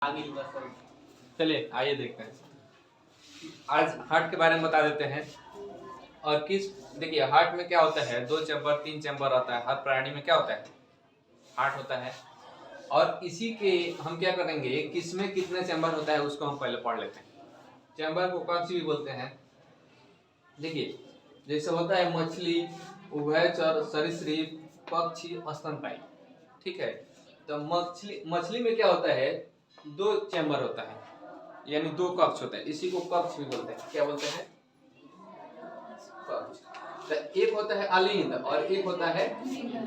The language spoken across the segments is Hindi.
चलिए आइए देखते हैं। आज हार्ट के बारे में बता देते हैं। और देखिए हार्ट में क्या होता है, 2 चैम्बर 3 चैम्बर होता है। हर प्राणी में क्या होता है, हार्ट होता है। और इसी के हम क्या करेंगे, किसमें कितने चैम्बर होता है उसको हम पहले पढ़ लेते हैं। चैम्बर को कौन सी भी बोलते हैं। देखिए जैसे होता है मछली, उभयचर, सरीसृप, पक्षी, स्तनपायी। ठीक है, तो मछली में क्या होता है, 2 चैम्बर होता है, यानी 2 कक्ष होता है। इसी को कक्ष भी बोलते हैं। क्या बोलते हैं, कक्ष। तो एक होता है अलिंद और एक होता है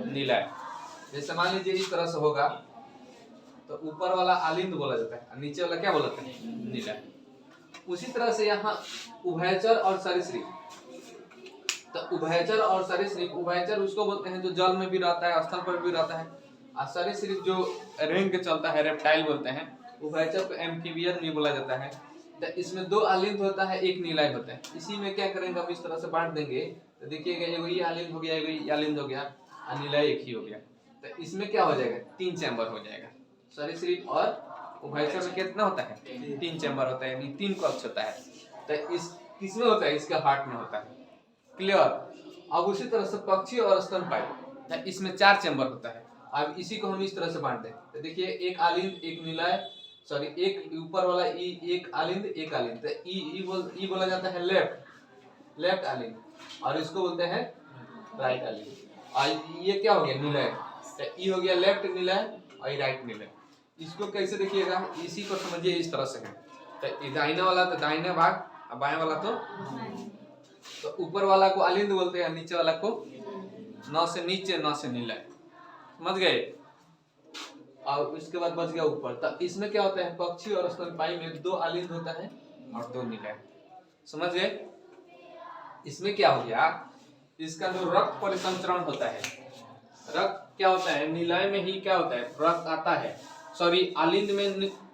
निलय। जैसे मान लीजिए इस तरह से होगा तो ऊपर वाला अलिंद बोला जाता है और नीचे वाला क्या बोला जाता है, निलय। उसी तरह से यहाँ उभयचर और सरीसृप। तो उभयचर और सरीसृप, उभयचर उसको बोलते हैं जो जल में भी रहता है, स्थल पर भी रहता है। और सरीसृप जो रेंग के चलता है, रेप्टाइल बोलते हैं। उभयचर को एम्फीबियन भी बोला जाता है। तो इसमें 2 अलिंद होता है, एक निलय होता है। इसी में क्या करेंगे, हम इस तरह से बांट देंगे तो देखिएगा एगो ये अलिंद हो गया, एगो ये अलिंद हो गया और निलय एक ही हो गया। तो इसमें क्या हो जाएगा, 3 चैम्बर हो जाएगा। सरीसृप और उभयचर में कितना होता है, 3 चैम्बर होता है, यानी 3 कक्ष होता है। तो इस किसमें होता है, इसके हार्ट में होता है। क्लियर। अब उसी तरह से पक्षी और स्तनपायी, इसमें 4 चैम्बर होता है। अब इसी को हम इस तरह से बांट दें तो देखिए एक अलिंद एक निलय, सॉरी एक ऊपर वाला ई, एक अलिंद एक अलिंद। तो ई बोला जाता है लेफ्ट अलिंद, और इसको बोलते हैं राइट अलिंद। और ये क्या हो गया, निलय। तो ई हो गया लेफ्ट निलय और ये राइट निलय। इसको कैसे देखिएगा, इसी को समझिए इस तरह से है। तो दाहिना वाला तो दाहिने भाग और बाएं वाला तो ऊपर वाला को अलिंद बोलते हैं, नीचे वाला को न से नीचे न से निलय। समझ गए। और उसके बाद बच गया ऊपर। तो इसमें क्या होता है, पक्षी और स्तनपायी में 2 अलिंद होता है और 2 निलय। समझ गए। इसमें क्या हो गया, इसका जो रक्त परिसंचरण होता है, रक्त क्या होता है, निलय में ही क्या होता है, रक्त आता है, सॉरी अलिंद में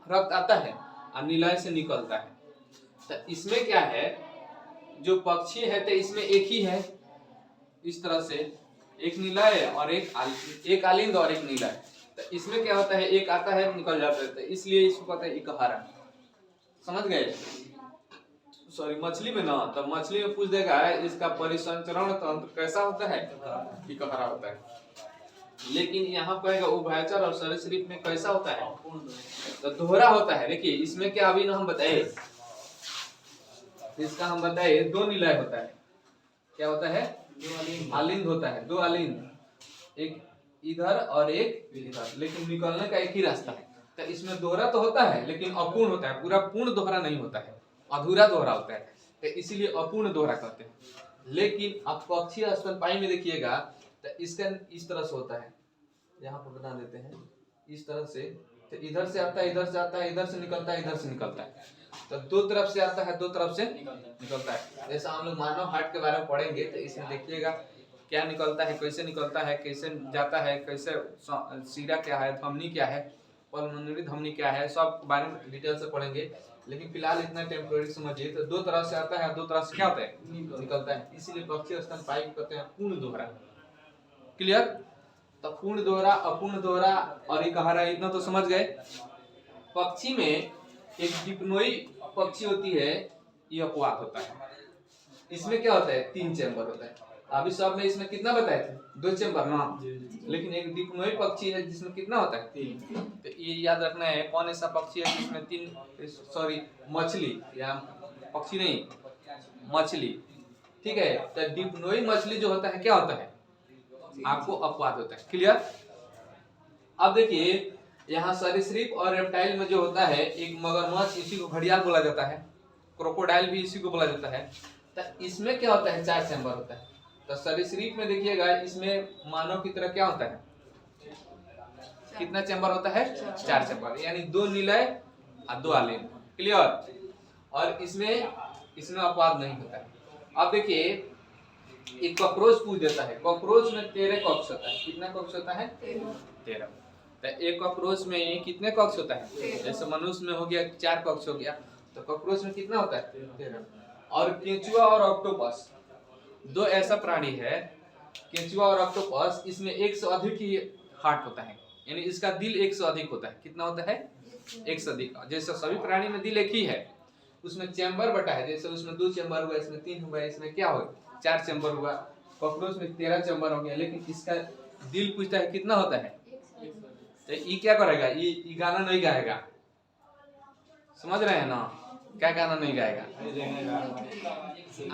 रक्त आता है और निलय से निकलता है। तो इसमें क्या है, जो पक्षी है तो इसमें एक ही है, इस तरह से एक निलय और एक अलिंद और एक निलय। तो इसमें क्या होता है, एक आता है निकल जाता है, इसलिए इसको कहते हैं इकहारा। समझ गए। सॉरी मछली में ना, तो मछली में पूछ देगा इसका परिसंचरण तंत्र कैसा होता है, इकहारा होता है। लेकिन यहाँ कहेगा उभयचर और सरीसृप में कैसा होता है, तो दोहरा होता है। देखिए इसमें क्या अभी हम बताए, इसका हम बताए 2 निलय होता है। क्या होता है, अलिंद होता है, 2 अलिंद, एक इधर और एक इधर, लेकिन निकलने का एक ही रास्ता है। तो इसमें दोहरा तो होता है लेकिन अपूर्ण होता है, पूरा पूर्ण दोहरा नहीं होता है, अधूरा दोहरा होता है। तो इसीलिए अपूर्ण दोहरा कहते हैं। लेकिन आप पक्षी स्तनपायी में देखिएगा तो इसका इस तरह से होता है, यहाँ पर बता देते हैं इस तरह से। तो इधर से आता है, इधर से आता है, इधर से निकलता है, इधर से निकलता है। तो 2 तरफ से आता है, 2 तरफ से निकलता है। जैसा हम लोग मानव हार्ट के बारे में पढ़ेंगे तो इसमें देखिएगा क्या निकलता है, कैसे निकलता है, कैसे जाता है, कैसे सीरा क्या है, धमनी क्या है, पल्मोनरी धमनी क्या है, सब बारे में डिटेल से पढ़ेंगे। लेकिन फिलहाल इतना टेम्पोररी समझिए। तो 2 तरफ से आता है, 2 तरफ से क्या होता है, निकलता है। इसीलिए पक्षी स्तनपायी को कहते हैं पूर्ण दोहरा। क्लियर। तो पूर्ण दोहरा, अपूर्ण दोहरा और इकहारा, इतना तो समझ गए। पक्षी में एक डिप्लोई पक्षी होती है, ये अपवाद होता है। इसमें क्या होता है, 3 चैम्बर होता है। अभी सब में इसमें कितना बताए थे, 2 चैम्बर ना, लेकिन एक डिप्लोई पक्षी है जिसमें कितना होता है, 3। तो ये याद रखना है, कौन ऐसा पक्षी है जिसमें 3, सॉरी मछली या पक्षी नहीं, मछली। ठीक है। तो डिप्लोई मछली जो होता है क्या होता है, आपको अपवाद होता है। क्लियर। अब देखिए यहाँ सरीसृप और रेप्टाइल में जो होता है, एक मगरमच्छ, इसी को घड़ियाल बोला जाता है, क्रोकोडाइल भी इसी को बोला जाता है। तो इसमें क्या होता है, 4 चैम्बर होता है। तो सरीसृप में देखिएगा इसमें मानव की तरह क्या होता है, कितना चैम्बर होता है, 4 चैम्बर, यानी 2 निलय और 2 अलिंद। क्लियर। और इसमें अपवाद नहीं होता है। अब देखिए एक कॉकरोच पूछ देता है, कॉकरोच में 13 कक्ष होता है। कितना कक्ष होता है, 13। तो एक कॉकरोच में कितने कक्ष होता है, जैसे मनुष्य में हो गया 4 कक्ष हो गया, तो कॉकरोच में कितना होता है, 13। और केंचुआ और ऑक्टोपस 2 ऐसा प्राणी है, केंचुआ और ऑक्टोपस, इसमें 1 से अधिक ही हार्ट होता है, यानी इसका दिल 1 से अधिक होता है। कितना होता है, एक से अधिक। जैसे सभी प्राणी में दिल एक ही है, उसमें चैम्बर बटा है, जैसे उसमें 2 चैम्बर हुआ, इसमें 3 हुआ, इसमें क्या हो 4 चैम्बर हुआ, कॉकरोच में 13 चैम्बर हो गया। लेकिन इसका दिल पूछता है कितना होता है, तो ये क्या करेगा, ये गाना नहीं गाएगा। समझ रहे हैं ना, क्या गाना नहीं गाएगा।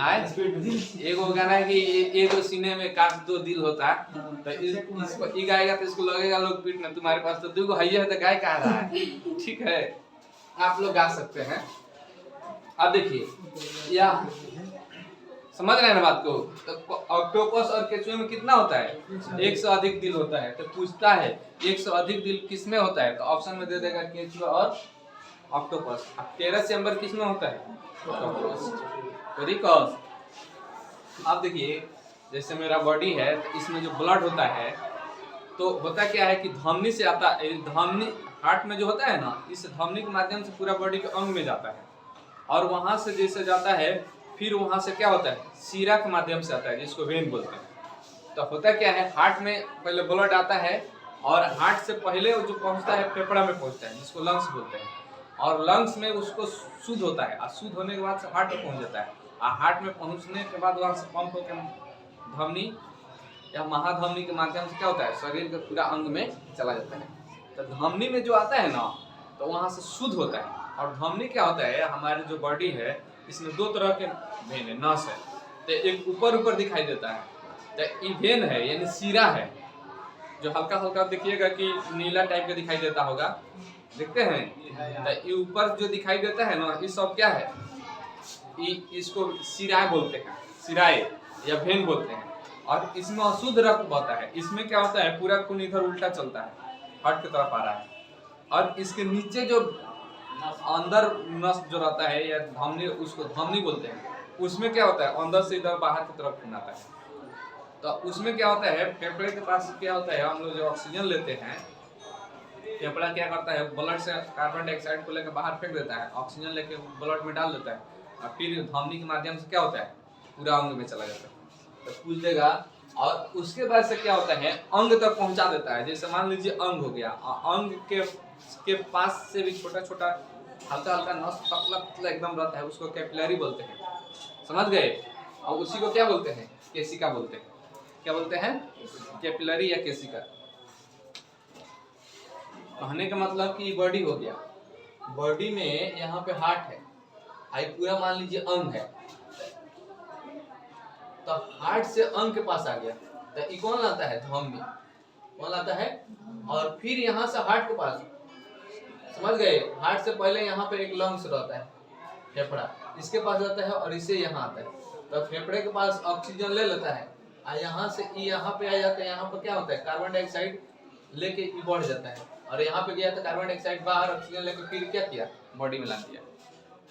आज एगो गाना है कि एगो सीने में काश 2 दिल होता, तो इसको ये गाएगा तो इसको लगेगा लोग पीटने, तुम्हारे पास तो 2 है तो गाय कह रहा है। ठीक है, आप लोग गा सकते हैं। अब देखिए या समझ रहे हैं ना बात को। तो ऑक्टोपस और केचुए में कितना होता है, 1 से अधिक दिल होता है। तो पूछता है 1 से अधिक दिल किसमें होता है, तो ऑप्शन में दे देगा केचुआ और ऑक्टोपस। अब 13 चैम्बर किसमें होता है, ऑक्टोपस। Very cause. अब देखिए जैसे मेरा बॉडी है, तो इसमें जो ब्लड होता है, तो होता क्या है कि धमनी से आता है, धमनी हार्ट में जो होता है ना, इस धमनी के माध्यम से पूरा बॉडी के अंग में जाता है, और वहां से जैसे जाता है, फिर वहां से क्या होता है, सीरा के माध्यम से आता है, जिसको वेन बोलते हैं। तो होता क्या है, हार्ट में पहले ब्लड आता है, और हार्ट से पहले जो पहुंचता है फेफड़ा में पहुंचता है, जिसको लंग्स बोलते हैं, और लंग्स में उसको शुद्ध होता है, और शुद्ध होने के बाद से हार्ट में पहुंच जाता है, और हार्ट में पहुंचने के बाद वहां से पंप होकर धमनी या महाधमनी के माध्यम से क्या होता है, शरीर के पूरा अंग में चला जाता है। तो धमनी में जो आता है ना, तो वहां से शुद्ध होता है। और धमनी क्या होता है, हमारे जो बॉडी है, इसमें 2 तरह के वेन है, नस है। तो एक ऊपर दिखाई देता है, तो ये वेन है यानी सीरा है, जो हल्का हल्का देखिएगा कि नीला टाइप का दिखाई देता होगा, देखते हैं। तो ये ऊपर जो दिखाई देता है ना, ये सब क्या है, इसको सिराय बोलते हैं, सिराय या वेन बोलते हैं। और इसमें अशुद्ध रक्त बहता है। इसमें क्या होता है, पूरा खून इधर उल्टा चलता है, हार्ट की तरफ आ रहा है, और इसके नीचे जो अंदर नस जो रहता है या धमनी, उसको धमनी बोलते हैं, उसमें क्या होता है, अंदर से इधर बाहर की तरफ खून आता है। तो उसमें क्या होता है, फेफड़े के पास क्या होता है, हम लोग जो ऑक्सीजन लेते हैं, फेफड़ा क्या करता है, ब्लड से कार्बन डाइऑक्साइड को लेकर बाहर फेंक देता है, ऑक्सीजन लेके ब्लड में डाल देता है, और फिर धमनी के माध्यम से क्या होता है, पूरा अंग में चला जाता है। तो पूछ देगा, और उसके बाद से क्या होता है, अंग तक पहुंचा देता है। जैसे मान लीजिए अंग हो गया, अंग के पास से भी छोटा छोटा हल्का हल्का नस पतला पतला एकदम रहता है, उसको कैपिलरी बोलते हैं। समझ गए। और उसी को क्या बोलते हैं, केशिका बोलते हैं। क्या बोलते हैं, कैपिलरी या केशिका। कहने का मतलब कि बॉडी हो गया, बॉडी में यहाँ पे हार्ट है, आई पूरा मान लीजिए अंग है, तो हार्ट से अंग के पास आ गया, तो ये कौन लाता है, धमनी कौन लाता है, और फिर यहाँ से हार्ट के पास, समझ गए, हार्ट से पहले यहाँ पे एक लंग्स रहता है, फेफड़ा, इसके पास जाता है, और इससे यहाँ आता है। तो फेफड़े के पास ऑक्सीजन ले लेता है, और यहाँ से यहाँ पे आ जाता है, यहाँ पे क्या होता है, कार्बन डाइऑक्साइड लेके बढ़ जाता है, और यहाँ पे गया तो कार्बन डाइऑक्साइड बाहर, ऑक्सीजन लेके फिर क्या किया, बॉडी में ला दिया,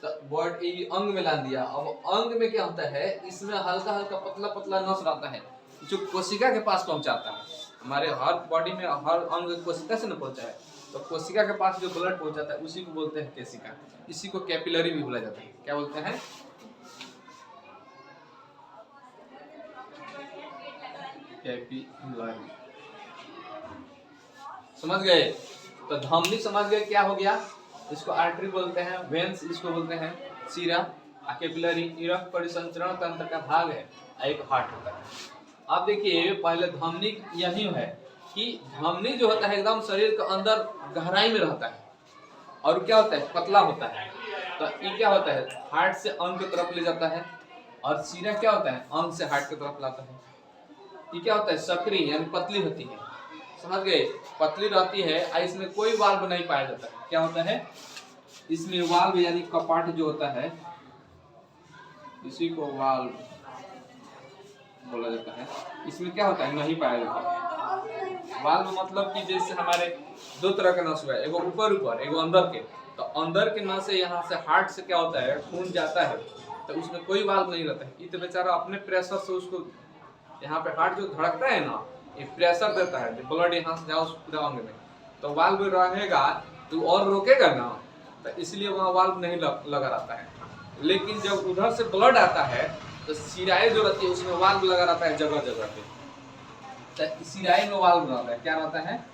तो बॉडी अंग में ला दिया। अब अंग में क्या होता है, इसमें हल्का हल्का पतला पतला नस रहता है, जो कोशिका के पास पहुंचाता है। हमारे हर बॉडी में हर अंग कोशिका से न पहुंचा है, तो कोशिका के पास जो ब्लड पहुंचाता है उसी को बोलते हैं केशिका। इसी को कैपिलरी भी बोला जाता है। क्या बोलते हैं, कैपिलरी। समझ गए। तो धमनी समझ गए क्या हो गया, इसको आर्टरी बोलते हैं, वेन्स इसको बोलते हैं, सीरा, कैपिलरी रक्त परिसंचरण तंत्र का भाग है, एक हार्ट होता है। अब देखिए पहले धमनी यही है कि धमनी जो होता है एकदम शरीर के अंदर गहराई में रहता है, और क्या होता है, पतला होता है। तो ये क्या होता है, हार्ट से अंग की तरफ ले जाता है, और सीरा क्या होता है, अंग से हार्ट की तरफ लाता है। ये क्या होता है, सक्रिय यानी पतली होती है। समझ गए, पतली रहती है, इसमें कोई वाल्व नहीं पाया जाता है। क्या होता है, इसमें वाल्व यानी कपाट जो होता है, इसी को वाल्व बोला जाता है। इसमें क्या होता है, नहीं पाया जाता है। वाल्व मतलब कि जैसे हमारे 2 तरह का नस हुआ है, एगो ऊपर एगो अंदर के। तो अंदर के नस से यहाँ से हार्ट से क्या होता है, खून जाता है, तो उसमें कोई वाल्व नहीं रहता है। ये तो बेचारा अपने प्रेशर से उसको, यहाँ पे हार्ट जो धड़कता है ना, ये प्रेशर देता है, जो ब्लड यहाँ से जाओ पूरा अंग में, तो वाल्व रहेगा तो और रोकेगा ना, तो इसलिए वहाँ वाल्व नहीं लगा रहता है। लेकिन जब उधर से ब्लड आता है, तो सिराए जो रहती है उसमें वाल्व लगा रहता है जगह जगह पे। तो सिराए में वाल्व रहता है, क्या रहता है,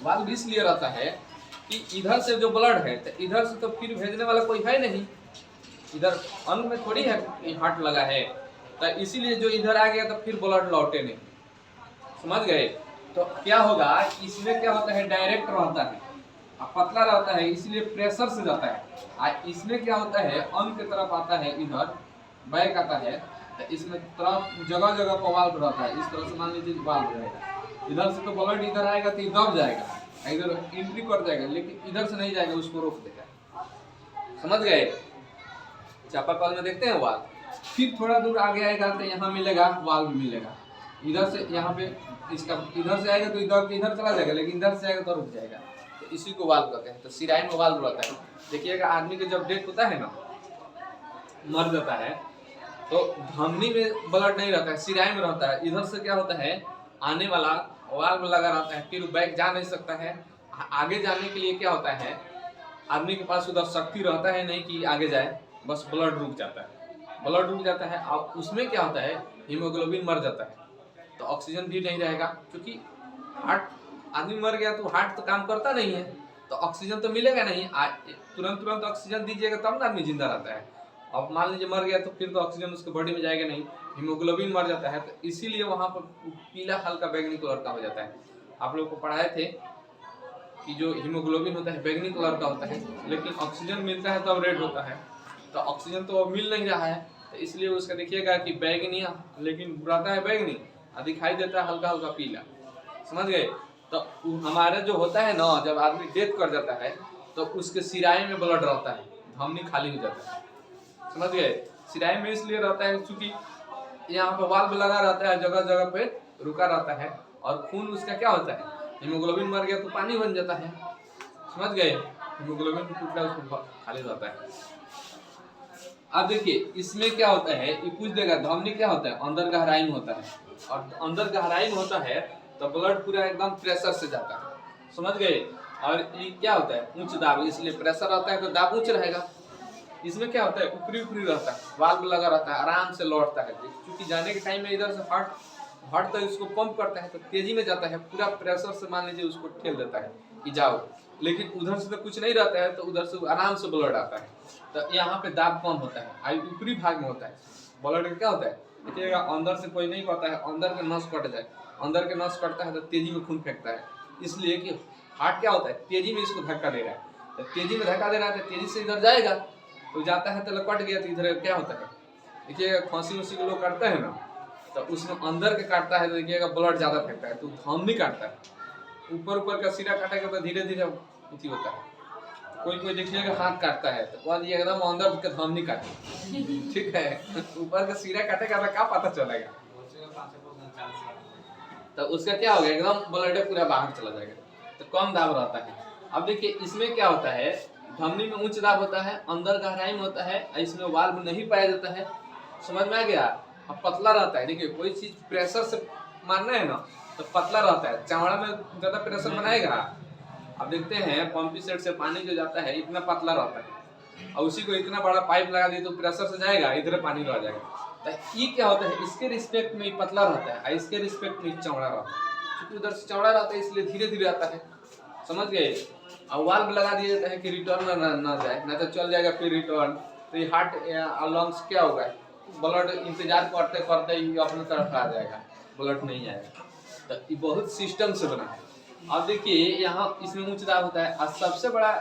वाल्व इसलिए रहता है कि इधर से जो ब्लड है तो इधर से तो फिर भेजने वाला कोई है नहीं, इधर अंग में थोड़ी है हार्ट लगा है, तो इसीलिए जो इधर आ गया तो फिर ब्लड लौटे नहीं। समझ गए? तो क्या होगा, इसमें क्या होता है, डायरेक्ट रहता है, पतला रहता है इसलिए प्रेशर से जाता है। इसमें क्या होता है, अंग की तरफ आता है, इधर बैक आता है, तो इसमें तरफ जगह जगह पर वाल्व रहता है। इस तरह से मान लीजिए वाल्व रहेगा, इधर से तो ब्लड इधर आएगा तो दब जाएगा, इधर एंट्री कर जाएगा, लेकिन इधर से नहीं जाएगा, उसको रोक देगा। समझ गए? चापाकल में देखते हैं वाल्व, फिर थोड़ा दूर आगे आएगा तो यहाँ मिलेगा वाल्व मिलेगा, इधर से यहाँ पे इसका इधर से आएगा तो इधर चला जाएगा, लेकिन इधर से आएगा तो रुक जाएगा, तो इसी को वाल्व कहते हैं। तो सिराई में वाल्व रहता है। देखिएगा आदमी के जब डेथ होता है ना, मर जाता है, तो धमनी में ब्लड नहीं रहता है, सिराई में रहता है। इधर से क्या होता है, आने वाला वाल्व लगा रहता है, फिर बैक जा नहीं सकता है। आगे जाने के लिए क्या होता है, आदमी के पास उधर शक्ति रहता है नहीं कि आगे जाए, बस ब्लड रुक जाता है, ब्लड रुक जाता है। और उसमें क्या होता है, हीमोग्लोबिन मर जाता है, तो ऑक्सीजन भी नहीं रहेगा, क्योंकि हार्ट आदमी मर गया तो हार्ट तो काम करता नहीं है, तो ऑक्सीजन तो मिलेगा नहीं। तुरंत ऑक्सीजन दीजिएगा तब ना आदमी जिंदा रहता है। अब मान लीजिए मर गया तो फिर तो ऑक्सीजन उसके बॉडी में जाएगा नहीं, हीमोग्लोबिन मर जाता है, तो इसीलिए वहां पर पीला हल्का बैगनी कलर का हो जाता है। आप लोग को पढ़ाए थे कि जो हीमोग्लोबिन होता है बैगनी कलर का होता है, लेकिन ऑक्सीजन मिलता है तब रेड होता है, तो ऑक्सीजन तो मिल नहीं रहा है, तो इसलिए उसका देखिएगा कि बैगनी, लेकिन रहता है बैगनी, दिखाई देता है हल्का हल्का पीला। समझ गए? तो हमारा जो होता है ना, जब आदमी डेथ कर जाता है तो उसके सिराई में ब्लड रहता है, धमनी खाली हो जाता है। समझ गए? सिराई में इसलिए रहता है क्योंकि यहाँ पर वाल्व लगा रहता है, जगह जगह पे रुका रहता है, और खून उसका क्या होता है, हीमोग्लोबिन मर गया तो पानी बन जाता है। समझ गए? हीमोग्लोबिन टुकड़ा उसको खाली रहता है। अब देखिए इसमें क्या होता है, ये पूछ देगा धमनी क्या होता है, अंदर गहराई में होता है, और अंदर गहराई में होता है तो ब्लड पूरा एकदम प्रेशर से जाता है। समझ गए? और ये क्या होता है, उच्च दाब, इसलिए प्रेशर रहता है तो दाब उच्च रहेगा। इसमें क्या होता है, ऊपरी ऊपरी रहता है, वाल्व लगा रहता है, आराम से लौटता है, क्योंकि जाने के टाइम में इधर से हार्ट तो इसको पंप करता है तो तेजी में जाता है, पूरा प्रेशर से मान लीजिए उसको ठेल देता है कि जाओ, लेकिन उधर से तो कुछ नहीं रहता है, तो उधर से आराम से ब्लड आता है, तो यहाँ पे दाब कम होता है। आई ऊपरी भाग में होता है ब्लड का क्या होता है, देखिएगा अंदर से कोई नहीं कहता है, अंदर के नस कट जाए, अंदर के नस कटता है तो तेजी में खून फेंकता है, इसलिए कि हार्ट क्या होता है, तेजी में इसको धक्का दे रहा है, तो तेजी में धक्का दे रहा है तो तेजी से इधर जाएगा, तो जाता है तो कट गया, तो इधर क्या होता है, देखिएगा खांसी उसी के लोग काटते हैं ना, तो उसमें अंदर के काटता है तो देखिएगा ब्लड ज्यादा फेंकता है, तो धमनी काटता है, ऊपर का सिरा काटेगा तो धीरे धीरे उठी होता है। कोई देखिएगा हाथ काटता है तो वह एकदम अंदर के धमनी काटे, ठीक है, ऊपर का सिरा काटेगा तो क्या पता चलेगा, तो उसका क्या हो गया, एकदम ब्लड पूरा बाहर चला जाएगा, तो कम दाब रहता है। अब देखिए इसमें क्या होता है, धमनी में उच्च दाब होता है, अंदर गहराई में होता है, इसमें वाल्व नहीं पाया जाता है। समझ में आ गया? अब पतला रहता है, देखिए कोई चीज प्रेशर से मारना है ना तो पतला रहता है, चमड़ा में ज्यादा प्रेशर बनाएगा। अब देखते हैं पंपी सेट से पानी जो जाता है इतना पतला रहता है, और उसी को इतना बड़ा पाइप लगा दिए तो प्रेशर से जाएगा, इधर पानी रह जाएगा, तो ये क्या होता है, इसके रिस्पेक्ट में पतला रहता है, इसके रिस्पेक्ट में चौड़ा रहता है, क्योंकि उधर से चौड़ा रहता है इसलिए धीरे धीरे आता है। समझ गए? और वाल्व लगा दिया जाता है कि रिटर्न ना जाए, ना तो चल जाएगा फिर रिटर्न, तो ये हार्ट लंग्स क्या होगा, ब्लड इंतजार करते करते ही अपने तरफ आ जाएगा, ब्लड नहीं आएगा, तो ये बहुत सिस्टम से बना है। अब देखिए यहाँ इसमें उच्च दाब होता है, और सबसे बड़ा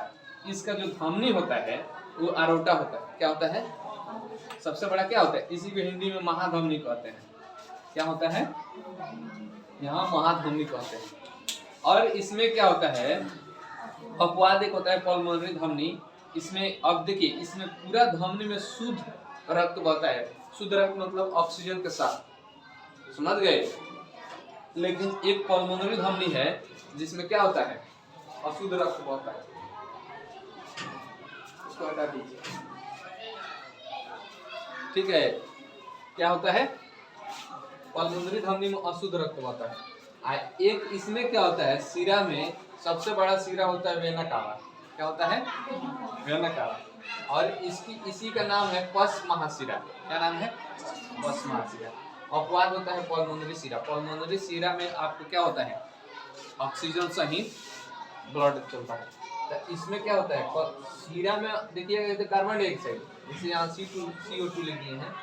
इसका जो धमनी होता है वो अरोटा होता है। क्या होता है? सबसे बड़ा क्या होता है, इसी को हिंदी में महाधमनी कहते हैं। क्या होता है? यहाँ महाधमनी कहते हैं। और इसमें क्या होता है, अपवाद एक होता है पल्मोनरी धमनी। इसमें अब देखिए इसमें पूरा धमनी में शुद्ध रक्त बहता है, शुद्ध रक्त मतलब ऑक्सीजन के साथ। समझ गए? लेकिन एक पल्मोनरी धमनी है जिसमें क्या होता है, अशुद्ध रक्त बहता है, उसको हटा दीजिए, ठीक है। क्या होता है, पल्मोनरी धमनी में अशुद्ध रक्त बहता है। एक इसमें क्या होता है, सिरा में सबसे बड़ा सिरा होता है वेना कावा। क्या होता है? Vena cava. और इसी का नाम है पश महाशिरा। क्या नाम है? पश महाशिरा। अपवाद होता है पल्मोनरी सिरा। पल्मोनरी सिरा में आपको क्या होता है, ऑक्सीजन सहित ब्लड चलता है। तो इसमें क्या होता है, सीरा में देखिएगा कार्बन डाइऑक्साइड, जैसे यहाँ CO2 लिख दिए हैं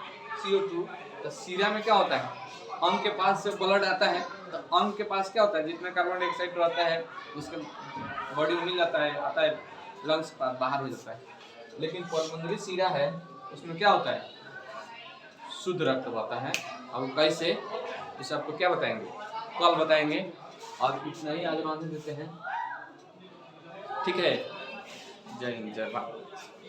CO2, तो सीरा में क्या होता है, अंग के पास से ब्लड आता है, तो अंग के पास क्या होता है, जितना कार्बन डाइऑक्साइड रहता है उसके बॉडी में मिल जाता है, आता है लंग्स बाहर हो जाता है। लेकिन पल्मोनरी सीरा है उसमें क्या होता है, शुद्ध रक्त बहता है। अब कैसे, इसे आपको क्या बताएंगे, कल बताएंगे। और इतना ही आगे बढ़ने देते हैं, ठीक है। जय हिंद, जय भारत।